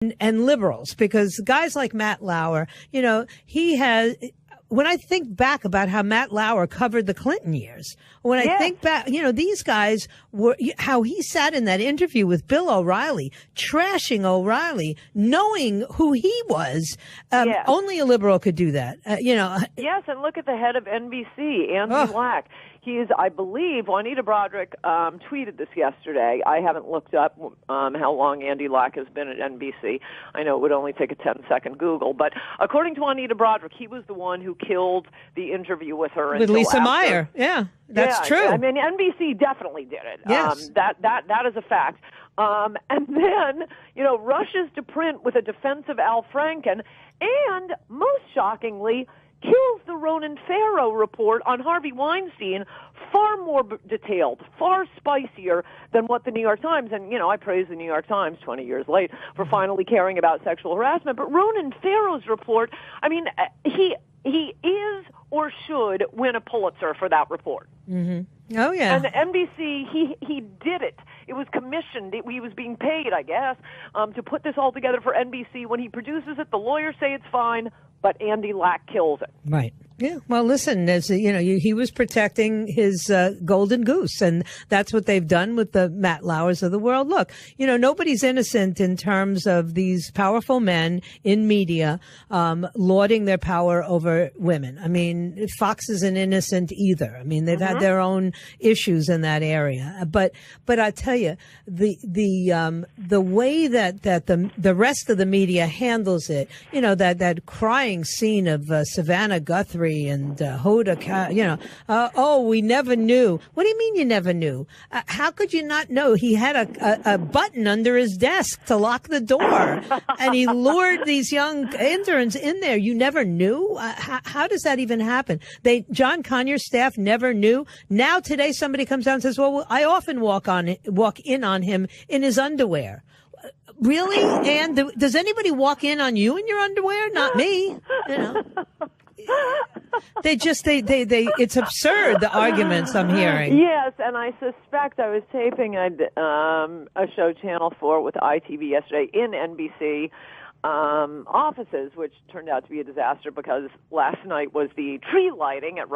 and liberals, because guys like Matt Lauer, he has. When I think back about how Matt Lauer covered the Clinton years, when I think back, these guys how he sat in that interview with Bill O'Reilly, trashing O'Reilly, knowing who he was. Only a liberal could do that. Yes, and look at the head of NBC, Andy Lack. He is, I believe, Juanita Broderick tweeted this yesterday. I haven't looked up how long Andy Lack has been at NBC. I know it would only take a 10-second Google. But according to Juanita Broderick, he was the one who killed the interview with her. With Lisa Meyer. Yeah, that's true. I mean, NBC definitely did it. Yes. That is a fact. And then, rushes to print with a defense of Al Franken, and most shockingly, kills the Ronan Farrow report on Harvey Weinstein, far more detailed, far spicier than what the New York Times, and, I praise the New York Times 20 years late for finally caring about sexual harassment, but Ronan Farrow's report, I mean, he is or should win a Pulitzer for that report. Mm-hmm. Oh, yeah. And the NBC, he did it. It was commissioned. He was being paid, I guess, to put this all together for NBC. When he produces it, the lawyers say it's fine, but Andy Lack kills it. Right. Yeah. Well, listen, he was protecting his golden goose, and that's what they've done with the Matt Lauers of the world. Look, nobody's innocent in terms of these powerful men in media lauding their power over women. I mean, Fox isn't innocent either. I mean, they've had their own issues in that area. But I tell you, the way that the rest of the media handles it, that crying scene of Savannah Guthrie and Hoda, we never knew. What do you mean you never knew? How could you not know? He had a button under his desk to lock the door, and he lured these young interns in there. You never knew? How does that even happen? John Conyers' staff never knew. Now today somebody comes out and says, well, I often walk in on him in his underwear. Really? And does anybody walk in on you in your underwear? Not me. It's absurd, the arguments I'm hearing. Yes, and I suspect I was taping a show, Channel 4, with ITV yesterday in NBC offices, which turned out to be a disaster because last night was the tree lighting at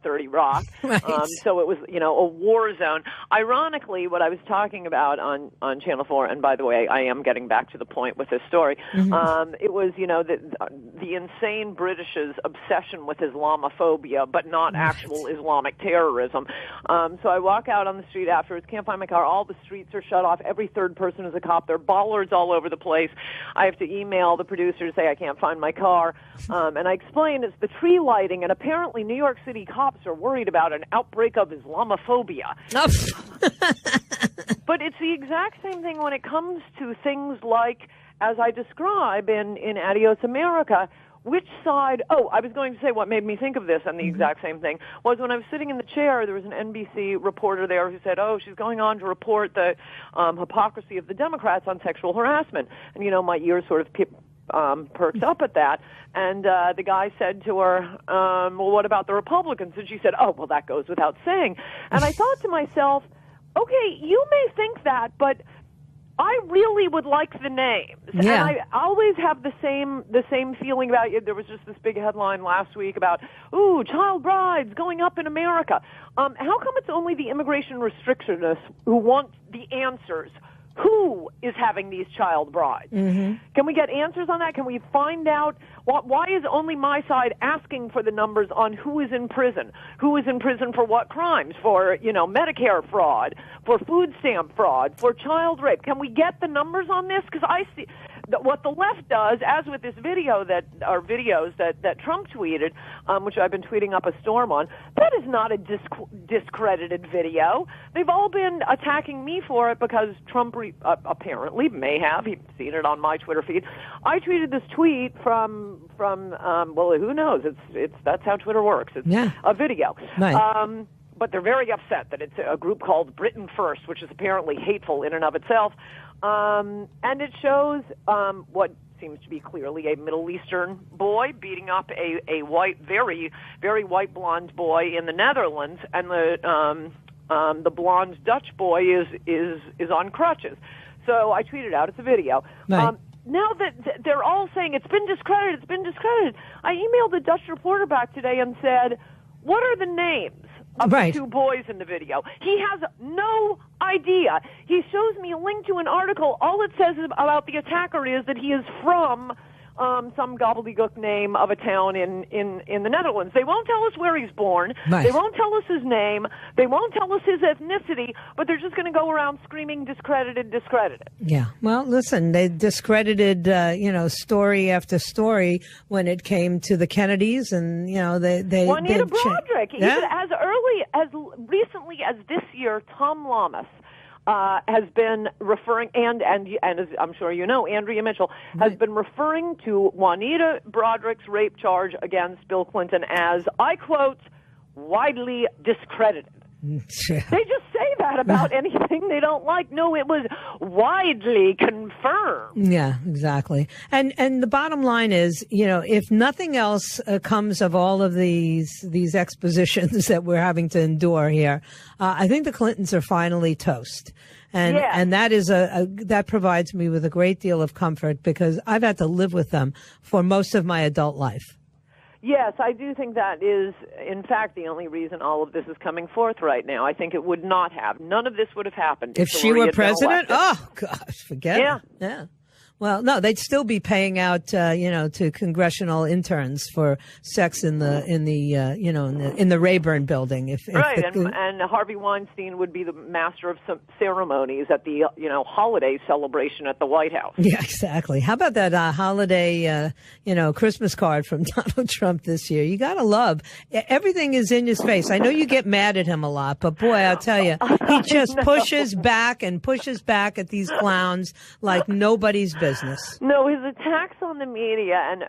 30 Rock. Right. So it was, a war zone. Ironically, what I was talking about on Channel 4, and by the way, I am getting back to the point with this story, it was, the insane British's obsession with Islamophobia, but not actual Islamic terrorism. So I walk out on the street afterwards, can't find my car, all the streets are shut off, every third person is a cop, there are bollards all over the place. I have to email the producers, say I can't find my car, and I explain it's the tree lighting, and apparently New York City cops are worried about an outbreak of Islamophobia. But it's the exact same thing when it comes to things like, as I describe in Adios America, which side, I was going to say what made me think of this, and the exact same thing, was when I was sitting in the chair, there was an NBC reporter there who said, she's going on to report the hypocrisy of the Democrats on sexual harassment. And, my ears sort of perked up at that. And the guy said to her, well, what about the Republicans? And she said, well, that goes without saying. And I thought to myself, okay, you may think that, but I really would like the names. Yeah. And I always have the same feeling about it. There was just this big headline last week about, child brides going up in America. How come it's only the immigration restrictionists who want the answers? Who is having these child brides? Mm-hmm. Can we get answers on that? Can we find out why is only my side asking for the numbers on who is in prison? Who is in prison for what crimes? For, Medicare fraud, for food stamp fraud, for child rape. Can we get the numbers on this? Because I see what the left does, as with this videos that Trump tweeted, which I've been tweeting up a storm on, that is not a discredited video. They've all been attacking me for it because Trump apparently may have. He's seen it on my Twitter feed. I tweeted this tweet from who knows? That's how Twitter works. It's a video. Right. But they're very upset that it's a group called Britain First, which is apparently hateful in and of itself. And it shows what seems to be clearly a Middle Eastern boy beating up a white, very, very white blonde boy in the Netherlands, and the blonde Dutch boy is on crutches. So I tweeted out, it's a video. Right. now that they're all saying it's been discredited, I emailed the Dutch reporter back today and said, what are the names of the two boys in the video? He has no idea. He shows me a link to an article. All it says about the attacker is that he is from some gobbledygook name of a town in the Netherlands. They won't tell us where he's born. Right. They won't tell us his name. They won't tell us his ethnicity, but they're just going to go around screaming discredited, discredited. Yeah. Well, listen, they discredited, story after story when it came to the Kennedys, and, they Juanita Broderick. Yeah. Even as recently as this year, Tom Lamas has been referring, and as I'm sure you know, Andrea Mitchell has been referring to Juanita Broderick's rape charge against Bill Clinton as, I quote, widely discredited. They just say that about anything they don't like. No, it was widely confirmed. Yeah, exactly. And the bottom line is, if nothing else comes of all of these expositions that we're having to endure here, I think the Clintons are finally toast. And that is that provides me with a great deal of comfort, because I've had to live with them for most of my adult life. Yes, I do think that is, in fact, the only reason all of this is coming forth right now. I think it would not have. None of this would have happened if she were president. Oh, gosh, forget it. Yeah. Well, no, they'd still be paying out, to congressional interns for sex in the Rayburn building. And Harvey Weinstein would be the master of some ceremonies at the, holiday celebration at the White House. Yeah, exactly. How about that holiday, Christmas card from Donald Trump this year? You gotta love everything is in his face. I know you get mad at him a lot, but boy, I'll tell you, he just pushes back at these clowns like nobody's business. No, his attacks on the media, and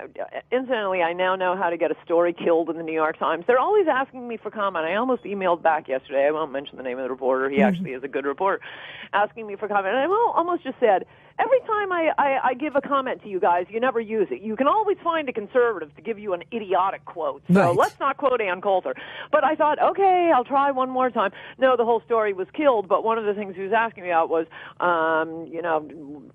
incidentally, I now know how to get a story killed in the New York Times. They're always asking me for comment. I almost emailed back yesterday. I won't mention the name of the reporter. He actually is a good reporter, asking me for comment. And I almost just said, every time I give a comment to you guys, you never use it. You can always find a conservative to give you an idiotic quote. So let's not quote Ann Coulter. But I thought, okay, I'll try one more time. No, the whole story was killed, but one of the things he was asking me about was,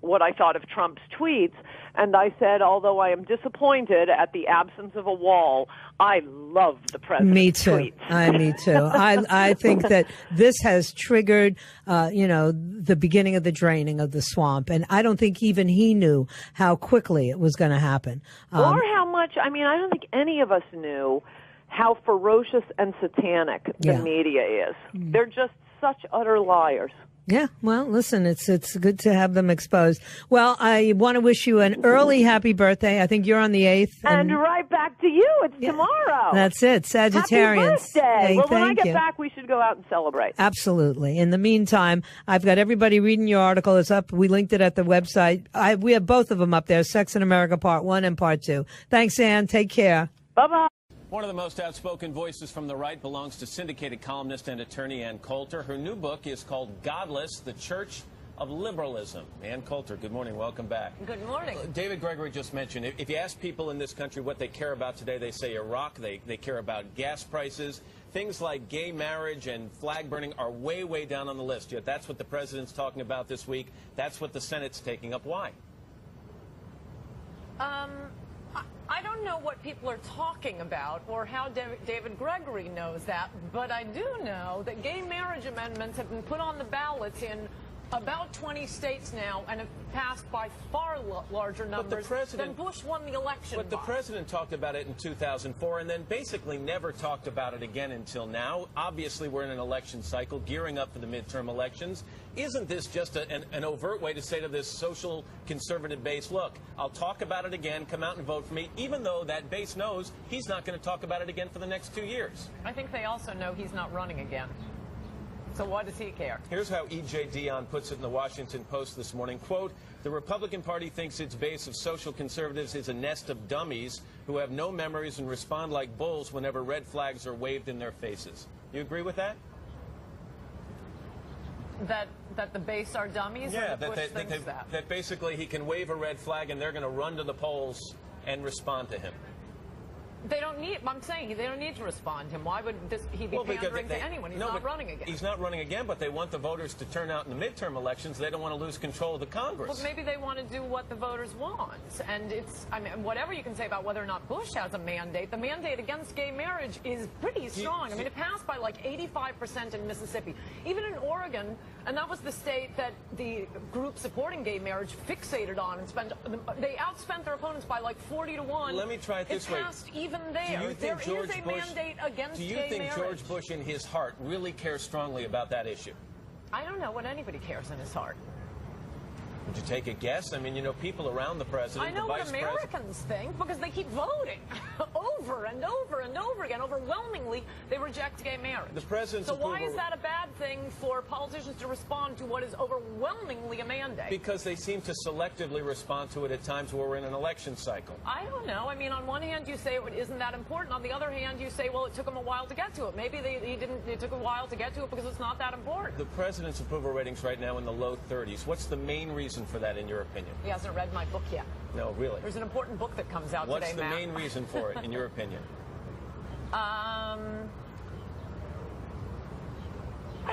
what I thought of Trump's tweets. And I said, although I am disappointed at the absence of a wall, I love the president's tweets. Me too. I think that this has triggered, the beginning of the draining of the swamp. And I don't think even he knew how quickly it was going to happen. Or how much, I don't think any of us knew how ferocious and satanic the media is. They're just such utter liars. Yeah, well, listen, it's good to have them exposed. Well, I want to wish you an early happy birthday. I think you're on the 8th. And right back to you. It's tomorrow. That's it, Sagittarians. Happy birthday. Hey, well, when I get back, we should go out and celebrate. Absolutely. In the meantime, I've got everybody reading your article. It's up. We linked it at the website. We have both of them up there, Sex in America Part 1 and Part 2. Thanks, Ann. Take care. Bye-bye. One of the most outspoken voices from the right belongs to syndicated columnist and attorney Ann Coulter. Her new book is called Godless, The Church of Liberalism. Ann Coulter, good morning. Welcome back. Good morning. David Gregory just mentioned, if you ask people in this country what they care about today, they say Iraq, they care about gas prices. Things like gay marriage and flag burning are way, way down on the list. Yet that's what the president's talking about this week. That's what the Senate's taking up. Why? I don't know what people are talking about or how David Gregory knows that, but I do know that gay marriage amendments have been put on the ballots in about 20 states now and have passed by far larger numbers than Bush won the election But the president talked about it in 2004 and then basically never talked about it again until now. Obviously, we're in an election cycle, gearing up for the midterm elections. Isn't this just an overt way to say to this social conservative base, look, I'll talk about it again, come out and vote for me, even though that base knows he's not going to talk about it again for the next 2 years? I think they also know he's not running again. So why does he care? Here's how E.J. Dionne puts it in the Washington Post this morning. Quote, the Republican Party thinks its base of social conservatives is a nest of dummies who have no memories and respond like bulls whenever red flags are waved in their faces. You agree with that? That the base are dummies? Yeah, that basically he can wave a red flag and they're going to run to the polls and respond to him. They don't need, I'm saying they don't need to respond to him. Why would he be pandering to anyone? He's not running again. He's not running again, but they want the voters to turn out in the midterm elections. They don't want to lose control of the Congress. Well, maybe they want to do what the voters want. And it's, I mean, whatever you can say about whether or not Bush has a mandate, the mandate against gay marriage is pretty strong. I mean, it passed by like 85% in Mississippi. Even in Oregon, and that was the state that the group supporting gay marriage fixated on and they outspent their opponents by like 40-1. Let me try it this way. It passed even there. There is a mandate against gay marriage. Do you think George Bush in his heart really cares strongly about that issue? I don't know what anybody cares in his heart. Would you take a guess? I mean, you know, people around the president, I know the what vice Americans think because they keep voting over and over and over again. Overwhelmingly, they reject gay marriage. The president's so why is that a bad thing for politicians to respond to what is overwhelmingly a mandate? Because they seem to selectively respond to it at times where we're in an election cycle. I don't know. I mean, on one hand, you say it isn't that important. On the other hand, you say, well, it took him a while to get to it. Maybe it took a while to get to it because it's not that important. The president's approval ratings right now in the low 30s. What's the main reason for that, in your opinion? He hasn't read my book yet. No, really? There's an important book that comes out What's today, the main reason for it, in your opinion? I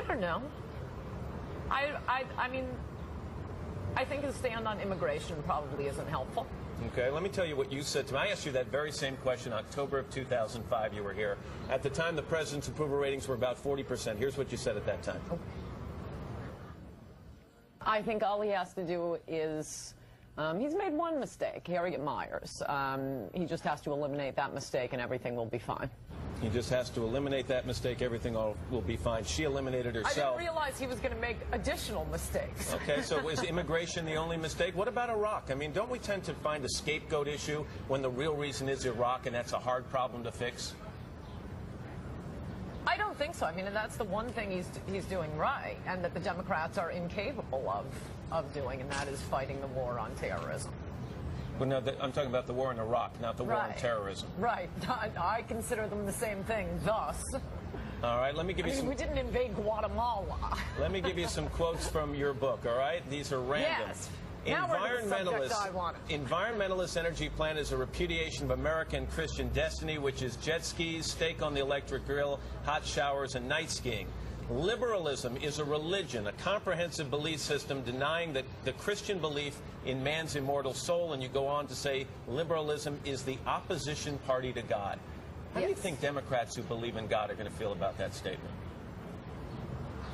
don't know. I mean, I think his stand on immigration probably isn't helpful. Okay, let me tell you what you said to me. I asked you that very same question October of 2005. You were here. At the time, the president's approval ratings were about 40%. Here's what you said at that time. I think all he has to do is, he's made one mistake, Harriet Miers. He just has to eliminate that mistake and everything will be fine. He just has to eliminate that mistake. Everything will be fine. She eliminated herself. I didn't realize he was going to make additional mistakes. Okay, so is immigration the only mistake? What about Iraq? I mean, don't we tend to find a scapegoat issue when the real reason is Iraq and that's a hard problem to fix? I don't think so. I mean, and that's the one thing he's doing right, and that the Democrats are incapable of doing, and that is fighting the war on terrorism. Well, no, I'm talking about the war in Iraq, not the war on terrorism. Right. I consider them the same thing, thus. All right, let me give you some... we didn't invade Guatemala. Let me give you some quotes from your book, all right? These are random. Yes. Environmentalist energy plan is a repudiation of American Christian destiny, which is jet skis, steak on the electric grill, hot showers, and night skiing. Liberalism is a religion, a comprehensive belief system denying that the Christian belief in man's immortal soul. And you go on to say liberalism is the opposition party to God. How do you think Democrats who believe in God are going to feel about that statement?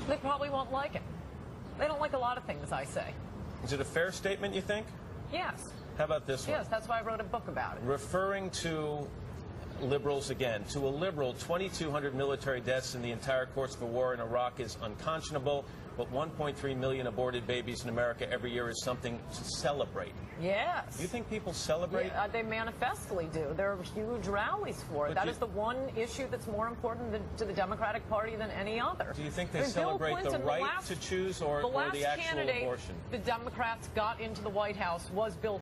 They probably won't like it. They don't like a lot of things I say. Is it a fair statement, you think? Yes. How about this one? Yes, that's why I wrote a book about it. Referring to liberals again. To a liberal, 2,200 military deaths in the entire course of a war in Iraq is unconscionable, but 1.3 million aborted babies in America every year is something to celebrate. Yes. Do you think people celebrate? Yeah, they manifestly do. There are huge rallies for it. That is the one issue that's more important to the Democratic Party than any other. Do you think they celebrate the right to choose or the actual abortion? The Democrats got into the White House was Bill